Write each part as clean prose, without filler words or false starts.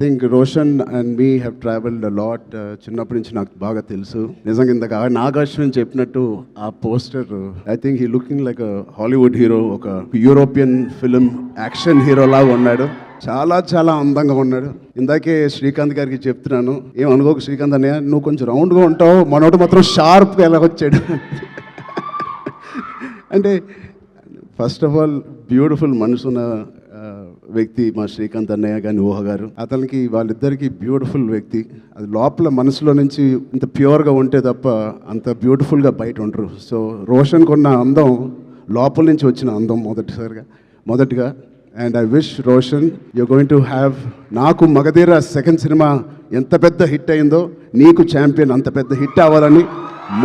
Think Roshan and me have travelled lot. చిన్నప్పటి నుంచి నాకు బాగా తెలుసు. నిజంగా ఇందాక నాగార్జున చెప్పినట్టు ఆ poster, I think he looking like Hollywood hero, ఒక యూరోపియన్ ఫిలిం యాక్షన్ హీరో లాగా ఉన్నాడు. చాలా చాలా అందంగా ఉన్నాడు. ఇందాకే శ్రీకాంత్ గారికి చెప్తున్నాను, ఏమనుకోకు శ్రీకాంత్ అన్నయ్య, నువ్వు కొంచెం రౌండ్గా ఉంటావు, మనోడు మాత్రం షార్ప్గా ఎలా వచ్చాడు అంటే ఫస్ట్ ఆఫ్ ఆల్ బ్యూటిఫుల్ మనసున్న వ్యక్తి మా శ్రీకాంత్ అన్నయ్య కానీ ఊహ గారు. అతనికి వాళ్ళిద్దరికీ బ్యూటిఫుల్ వ్యక్తి. అది లోపల మనసులో నుంచి ఇంత ప్యూర్గా ఉంటే తప్ప అంత బ్యూటిఫుల్గా బయట ఉండరు. సో రోషన్కి ఉన్న అందం లోపల నుంచి వచ్చిన అందం మొదటిగా. And I wish Roshan you going to have, నాకు మగధీర సెకండ్ సినిమా ఎంత పెద్ద హిట్ అయిందో నీకు ఛాంపియన్ అంత పెద్ద హిట్ అవ్వాలని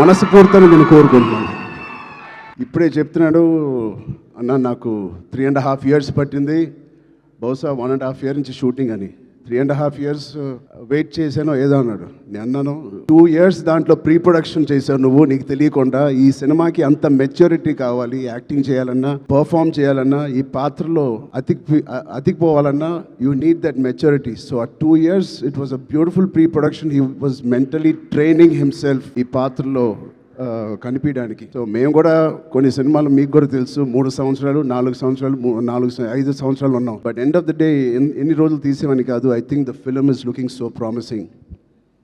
మనస్ఫూర్తిగా నేను కోరుకుంటున్నాను. ఇప్పుడే చెప్తున్నాడు అన్న, నాకు 3.5 years పట్టింది, బహుశా 1.5 year నుంచి షూటింగ్ అని. 3.5 years వెయిట్ చేశానో ఏదో అన్నాడు. నేను అన్నాను 2 years దాంట్లో ప్రీ ప్రొడక్షన్ చేశావు నువ్వు, నీకు తెలియకుండా. ఈ సినిమాకి అంత మెచ్యూరిటీ కావాలి, యాక్టింగ్ చేయాలన్నా, పర్ఫామ్ చేయాలన్నా, ఈ పాత్రలో అతికిపోవాలన్నా you need that maturity. So uh 2 years it was a beautiful pre production. He was mentally training himself ఈ పాత్రలో కనిపించడానికి. సో మేము కూడా కొన్ని సినిమాలు మీకు కూడా తెలుసు 3 సంవత్సరాలు 4 సంవత్సరాలు 5 సంవత్సరాలు ఉన్నాం. But end of the day ఎన్ని రోజులు తీసేవని కాదు. I think the film is looking so promising.